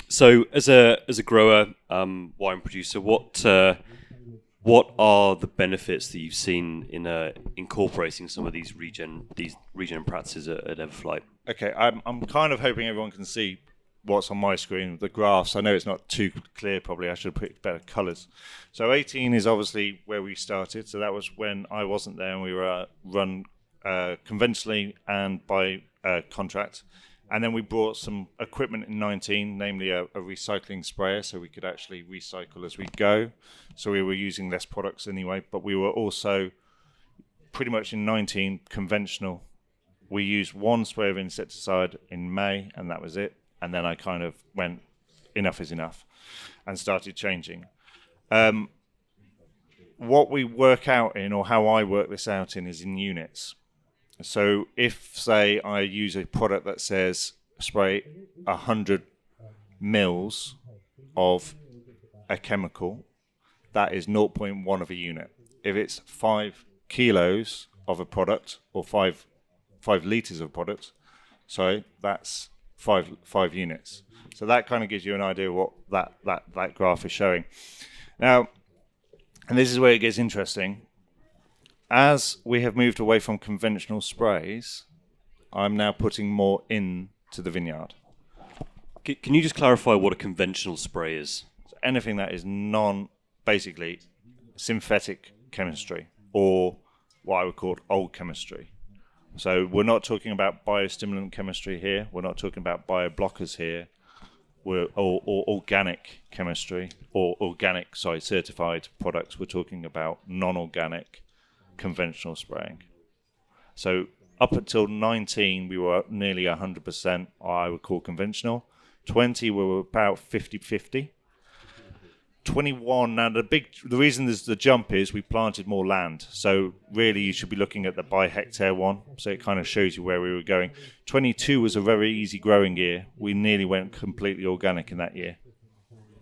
A: So as a grower, wine producer, what are the benefits that you've seen in incorporating some of these regen practices at Everflyht?
C: Okay, I'm kind of hoping everyone can see what's on my screen, the graphs. I know it's not too clear, probably. I should have picked better colours. So 18 is obviously where we started. So that was when I wasn't there and we were run conventionally and by contract. And then we brought some equipment in 19, namely a recycling sprayer, so we could actually recycle as we go. So we were using less products anyway, but we were also pretty much in 19 conventional. We used one spray of insecticide in May, and that was it. And then I kind of went, enough is enough, and started changing. What we work out in, or how I work this out in, is in units. So if, say, I use a product that says spray 100 mils of a chemical, that is 0.1 of a unit. If it's 5 kilos of a product, or 5 litres of product, sorry, that's 5 units. So that kind of gives you an idea of what that graph is showing. Now, and this is where it gets interesting. As we have moved away from conventional sprays, I'm now putting more into the vineyard.
A: Can you just clarify what a conventional spray is?
C: So anything that is basically synthetic chemistry, or what I would call old chemistry. So we're not talking about biostimulant chemistry here. We're not talking about bioblockers here. Or organic chemistry, or certified products. We're talking about non-organic conventional spraying. So up until 19, we were nearly 100%, I would call conventional. 20, we were about 50-50. 21, now the reason there's the jump is we planted more land. So really you should be looking at the by hectare one. So it kind of shows you where we were going. 22 was a very easy growing year. We nearly went completely organic in that year.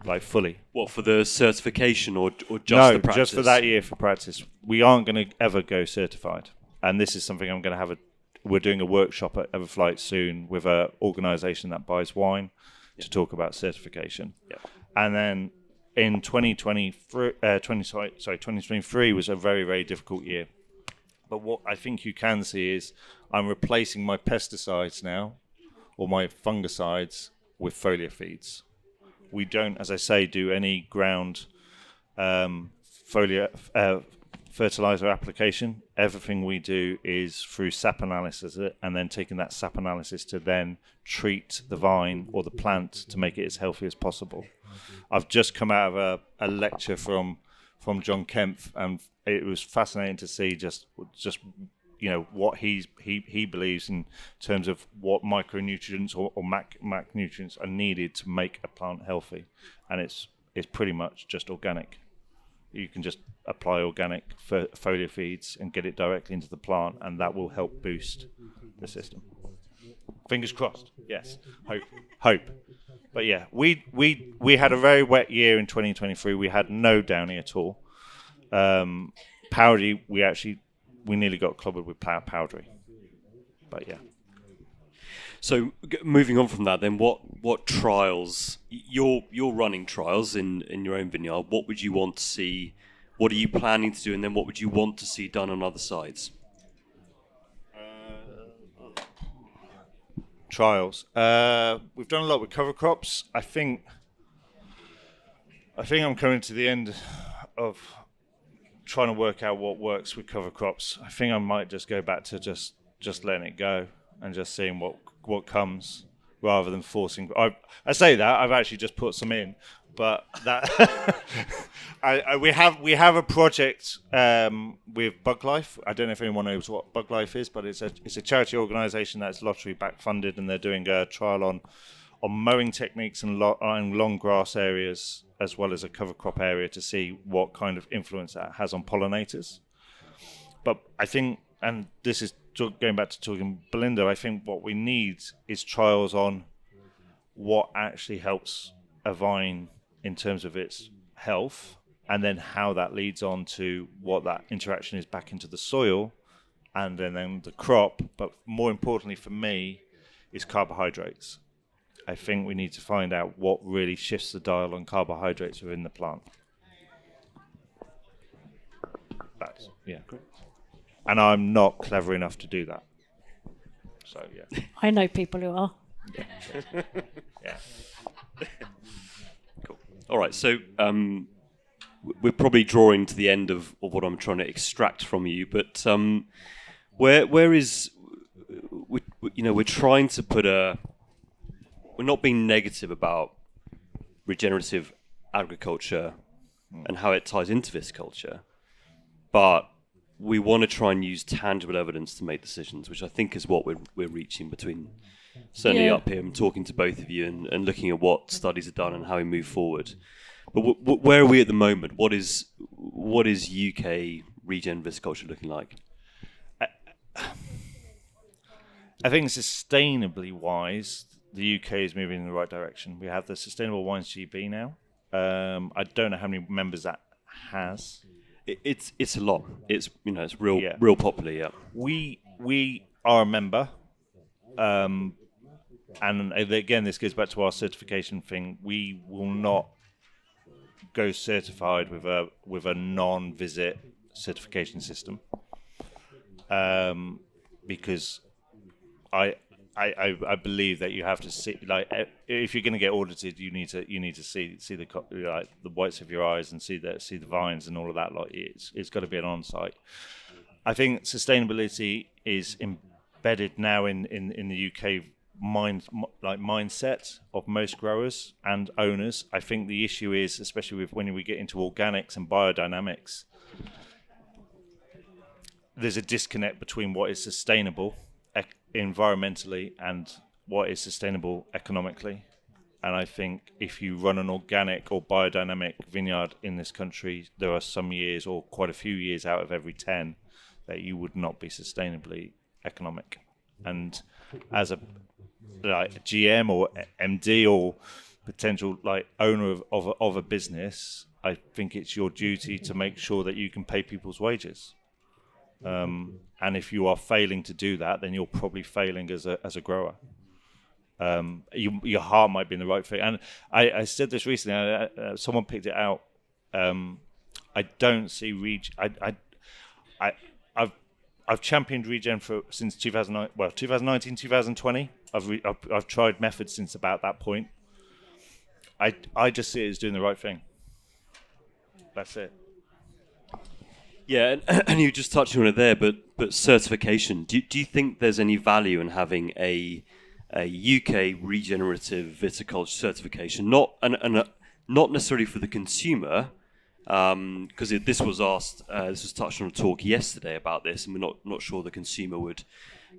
C: Like fully.
A: What, for the certification or just the practice?
C: No, just for that year for practice. We aren't going to ever go certified. And this is something I'm going to have we're doing a workshop at Everflyht soon with an organisation that buys wine to talk about certification.
A: Yep.
C: And then in 2023 was a very, very difficult year. But what I think you can see is I'm replacing my pesticides now, or my fungicides, with foliar feeds. We don't, as I say, do any ground fertilizer application. Everything we do is through sap analysis, and then taking that sap analysis to then treat the vine or the plant to make it as healthy as possible. I've just come out of a lecture from John Kemp, and it was fascinating to see just what he believes in terms of what micronutrients or macronutrients are needed to make a plant healthy, and it's pretty much just organic. You can just apply organic foliar feeds and get it directly into the plant, and that will help boost the system. Fingers crossed. Yes, hope. But yeah, we had a very wet year in 2023. We had no downy at all. Powdery, we nearly got clobbered with powdery. But yeah.
A: So moving on from that, then what trials you're running trials in your own vineyard? What would you want to see? What are you planning to do, and then what would you want to see done on other sides?
C: Trials. We've done a lot with cover crops. I think I'm coming to the end of trying to work out what works with cover crops. I think I might just go back to just letting it go and just seeing what comes. rather than forcing. I say that I've actually just put some in, but that we have a project with Bug Life. I don't know if anyone knows what Bug Life is, but it's a charity organisation that's lottery back funded, and they're doing a trial on mowing techniques and long grass areas as well as a cover crop area to see what kind of influence that has on pollinators. But I think, and this is going back to talking Belinda, I think what we need is trials on what actually helps a vine in terms of its health, and then how that leads on to what that interaction is back into the soil and then the crop. But more importantly for me is carbohydrates. I think we need to find out what really shifts the dial on carbohydrates within the plant. That's, yeah. And I'm not clever enough to do that. So, yeah.
B: I know people who are.
C: Yeah.
A: Cool. All right, so we're probably drawing to the end of what I'm trying to extract from you, but where is, we're trying to put we're not being negative about regenerative agriculture and how it ties into viticulture, but we want to try and use tangible evidence to make decisions, which I think is what we're reaching between, certainly up here, and talking to both of you and looking at what studies are done and how we move forward. But where are we at the moment? What is UK regen viticulture looking like?
C: I think sustainably wise, the UK is moving in the right direction. We have the Sustainable Wines GB now. I don't know how many members that has.
A: It's a lot. It's real popular. Yeah.
C: We are a member, and again, this goes back to our certification thing. We will not go certified with a non-visit certification system, because I believe that you have to see, like, if you're going to get audited, you need to see the whites of your eyes and see the vines and all of that. Like, it's got to be an on-site. I think sustainability is embedded now in the UK mindset of most growers and owners. I think the issue is, especially when we get into organics and biodynamics, there's a disconnect between what is sustainable environmentally and what is sustainable economically. And I think if you run an organic or biodynamic vineyard in this country, there are some years, or quite a few years out of every 10, that you would not be sustainably economic. And as a GM or MD or potential owner of a business, I think it's your duty to make sure that you can pay people's wages. And if you are failing to do that, then you're probably failing as a grower. Your heart might be in the right thing. And I said this recently. Someone picked it out. I don't see I've championed regen since 2009. Well, 2019, 2020. I've tried methods since about that point. I just see it as doing the right thing. That's it.
A: Yeah, and you just touched on it there, but certification. Do you think there's any value in having a UK regenerative viticulture certification? Not necessarily for the consumer, because this was touched on a talk yesterday about this, and we're not sure the consumer would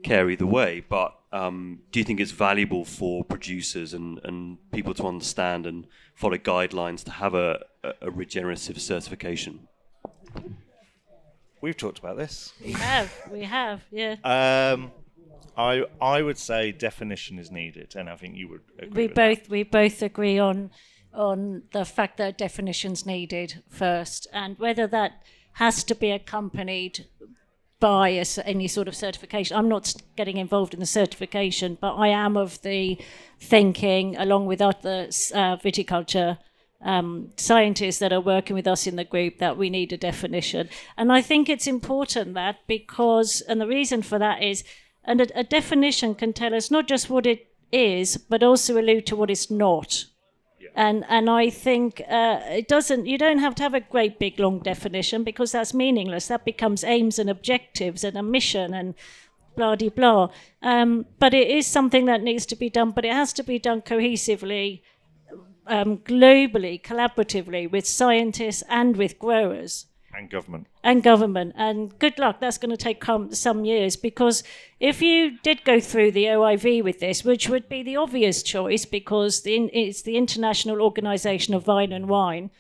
A: care either way. But do you think it's valuable for producers and people to understand and follow guidelines to have a regenerative certification?
C: We've talked about this.
B: We have, yeah.
C: I would say definition is needed, and I think you would agree
B: We both agree on the fact that definition's needed first, and whether that has to be accompanied by any sort of certification. I'm not getting involved in the certification, but I am of the thinking, along with other viticulture scientists that are working with us in the group, that we need a definition. And I think it's important that, because, and the reason for that is, and a definition can tell us not just what it is, but also allude to what it's not. Yeah. And I think you don't have to have a great big long definition, because that's meaningless. That becomes aims and objectives and a mission, and blah-de-blah. But it is something that needs to be done, but it has to be done cohesively, globally, collaboratively, with scientists and with growers.
C: And government.
B: And good luck, that's going to take some years, because if you did go through the OIV with this, which would be the obvious choice because it's the International Organisation of Vine and Wine,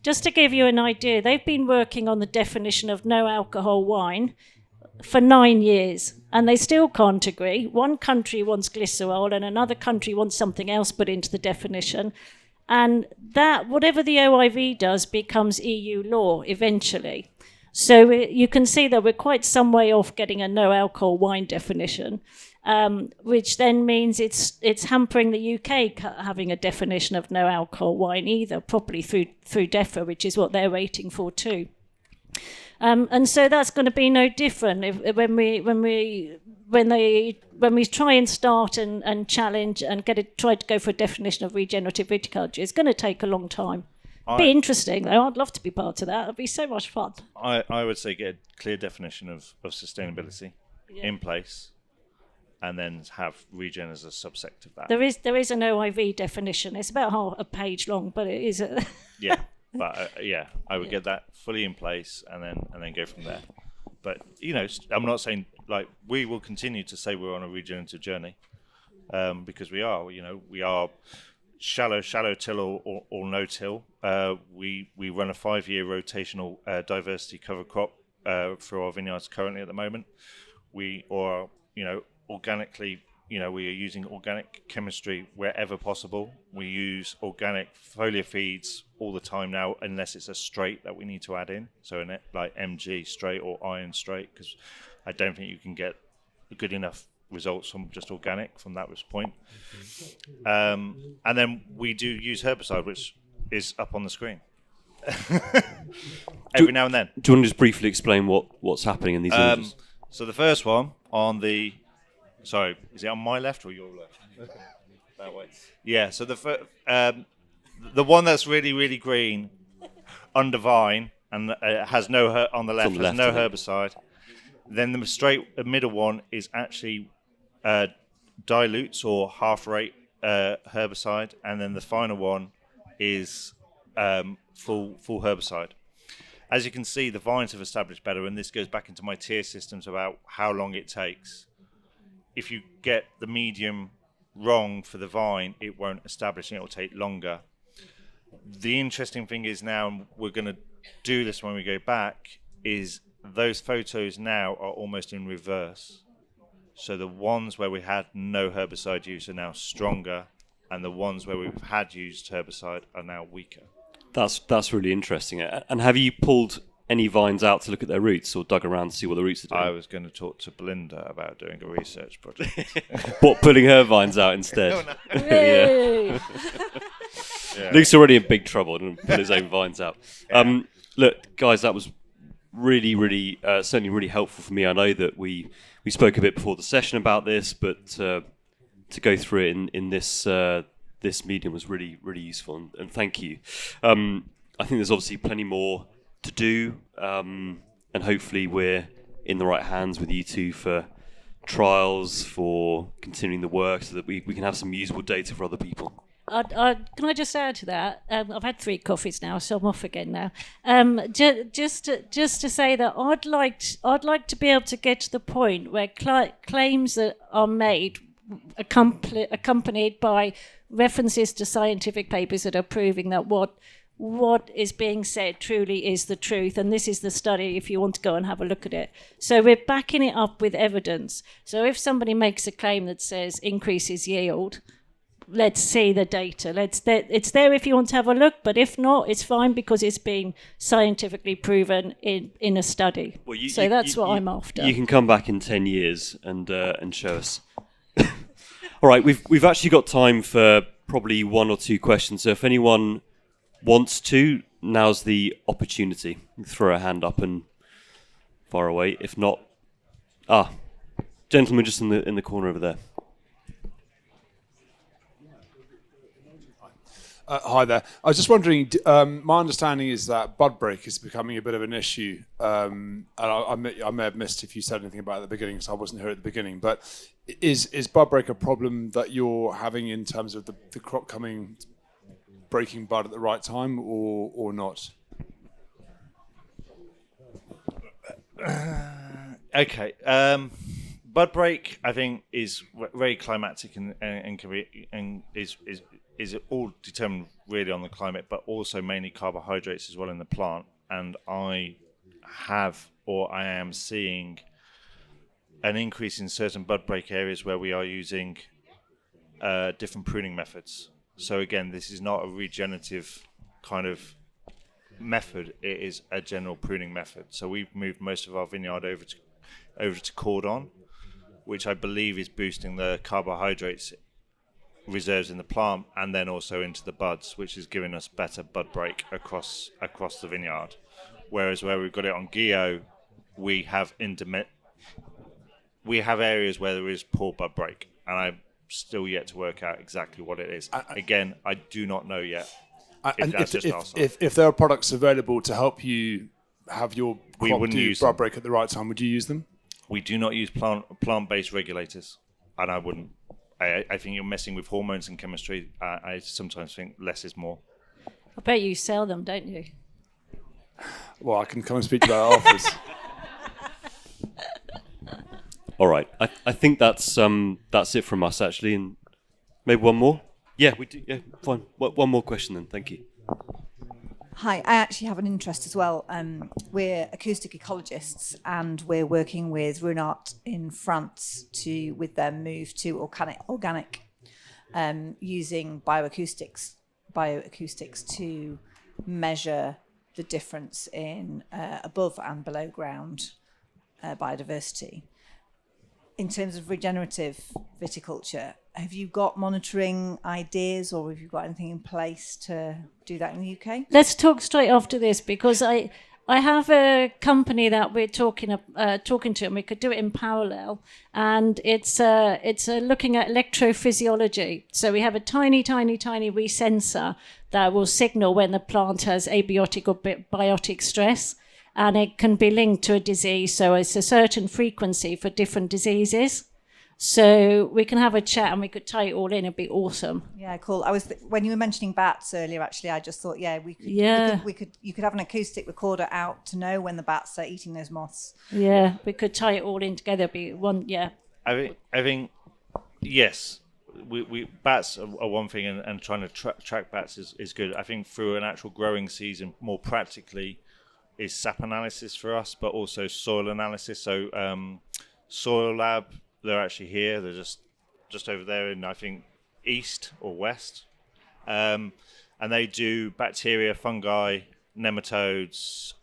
B: just to give you an idea, they've been working on the definition of no alcohol wine for 9 years, and they still can't agree. One country wants glycerol and another country wants something else put into the definition. And that, whatever the OIV does, becomes EU law eventually. So you can see that we're quite some way off getting a no alcohol wine definition, which then means it's hampering the UK having a definition of no alcohol wine either, probably through DEFRA, which is what they're waiting for too. And so that's going to be no different when we try and start and challenge and try to go for a definition of regenerative viticulture. It's going to take a long time. Be interesting though. I'd love to be part of that. It'd be so much fun.
C: I would say get a clear definition of sustainability in place, and then have regen as a subsect of that.
B: There is an OIV definition. It's about half a page long, but it is a
C: yeah. But I would get that fully in place and then go from there. But I'm not saying, like, we will continue to say we're on a regenerative journey, because we are. We are shallow till or no till. We run a 5-year rotational diversity cover crop for our vineyards currently at the moment. We are organically. We are using organic chemistry wherever possible. We use organic foliar feeds all the time now, unless it's a straight that we need to add in. So like MG straight or iron straight, because I don't think you can get good enough results from just organic from that point. And then we do use herbicide, which is up on the screen every now and then.
A: Do you want to just briefly explain what's happening in these images?
C: So the first one on the... Sorry, is it on my left or your left? That way. Yeah, so the one that's really, really green under vine and has no on the left has no herbicide. Then the middle one is actually dilutes or half rate herbicide, and then the final one is full herbicide. As you can see, the vines have established better, and this goes back into my tier systems about how long it takes. If you get the medium wrong for the vine, it won't establish and it will take longer. The interesting thing is now, and we're going to do this when we go back, is those photos now are almost in reverse. So the ones where we had no herbicide use are now stronger, and the ones where we've had used herbicide are now weaker.
A: That's really interesting. And have you pulled any vines out to look at their roots, or dug around to see what the roots are doing?
C: I was going to talk to Belinda about doing a research project.
A: What, pulling her vines out instead?
C: Oh, no.
A: Yeah. Luke's already in big trouble and pull his own vines out.
C: Yeah.
A: Look, guys, that was really, certainly really helpful for me. I know that we spoke a bit before the session about this, but to go through it in this medium was really, really useful. And thank you. I think there's obviously plenty more to do, and hopefully we're in the right hands with you two for trials, for continuing the work, so that we can have some usable data for other people.
B: Can I just add to that? I've had 3 coffees now, so I'm off again now. Just to say that I'd like to be able to get to the point where claims that are made accompanied by references to scientific papers that are proving that what is being said truly is the truth, and this is the study if you want to go and have a look at it. So we're backing it up with evidence. So if somebody makes a claim that says increases yield, let's see the data. It's there if you want to have a look, but if not, it's fine because it's been scientifically proven in a study. Well, that's what I'm after.
A: You can come back in 10 years and show us. All right, we've actually got time for probably 1 or 2 questions. So if anyone wants to, now's the opportunity. Throw a hand up and far away. If not, gentleman just in the corner over there.
D: Hi there. I was just wondering, my understanding is that bud break is becoming a bit of an issue. And I may have missed if you said anything about it at the beginning, because I wasn't here at the beginning. But is bud break a problem that you're having in terms of the crop breaking bud at the right time, or not?
C: Okay. Bud break, I think, is very climatic and can be and is all determined really on the climate, but also mainly carbohydrates as well in the plant. And I am seeing an increase in certain bud break areas where we are using different pruning methods. So again, this is not a regenerative kind of method, it is a general pruning method. So we've moved most of our vineyard over to cordon, which I believe is boosting the carbohydrates reserves in the plant, and then also into the buds, which is giving us better bud break across the vineyard. Whereas where we've got it on Gio, we have areas where there is poor bud break, and I'm still yet to work out exactly what it is. Again, I do not know yet.
D: If there are products available to help you have your crop do bud break at the right time, would you use them?
C: We do not use plant-based regulators, and I wouldn't. I think you're messing with hormones and chemistry. I sometimes think less is more.
B: I bet you sell them, don't you?
D: Well, I can come and speak to that afterwards.
A: All right, I think that's it from us actually, and maybe one more. Yeah, we do. Yeah, fine. One more question then. Thank you.
E: Hi, I actually have an interest as well. We're acoustic ecologists, and we're working with Runart in France with their move to organic, using bioacoustics to measure the difference in above and below ground biodiversity. In terms of regenerative viticulture, have you got monitoring ideas, or have you got anything in place to do that in the UK?
B: Let's talk straight after this, because I have a company that we're talking to, and we could do it in parallel. And it's looking at electrophysiology. So we have a tiny wee sensor that will signal when the plant has abiotic or biotic stress, and it can be linked to a disease. So it's a certain frequency for different diseases. So we can have a chat and we could tie it all in. It'd be awesome.
E: Yeah, cool. When you were mentioning bats earlier, actually, I just thought, you could have an acoustic recorder out to know when the bats are eating those moths.
B: Yeah, we could tie it all in together. It'd be one. Yeah.
C: I think yes. We bats are one thing, and trying to track bats is good. I think through an actual growing season, more practically, is sap analysis for us, but also soil analysis. So Soil Lab, they're actually here. They're just over there in, I think, east or west. And they do bacteria, fungi, nematodes,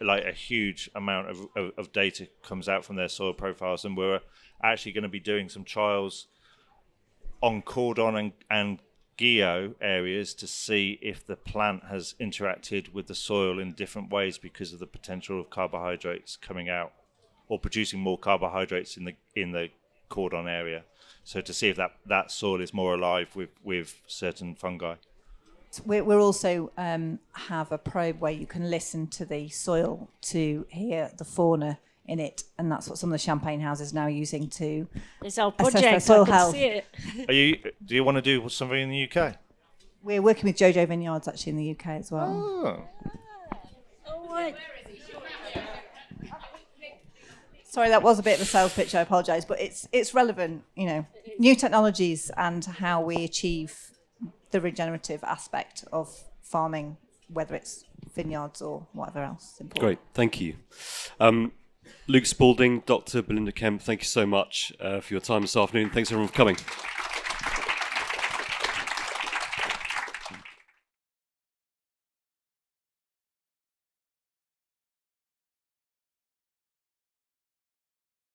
C: like a huge amount of data comes out from their soil profiles. And we're actually going to be doing some trials on cordon and Gio areas to see if the plant has interacted with the soil in different ways because of the potential of carbohydrates coming out, or producing more carbohydrates in the cordon area. So to see if that soil is more alive with certain fungi.
E: We're also have a probe where you can listen to the soil to hear the fauna in it, and that's what some of the champagne houses are now using to
B: It's our
E: assess their
B: project.
E: soil
B: I can
E: health.
B: see it.
C: Do you want to do something in the UK?
E: We're working with Jojo Vineyards actually in the UK as well.
C: Oh.
B: All right.
E: Sorry, that was a bit of a sales pitch. I apologise, but it's relevant. New technologies and how we achieve the regenerative aspect of farming, whether it's vineyards or whatever else. Important.
A: Great, thank you. Luke Spalding, Dr. Belinda Kemp, thank you so much for your time this afternoon. Thanks everyone for coming.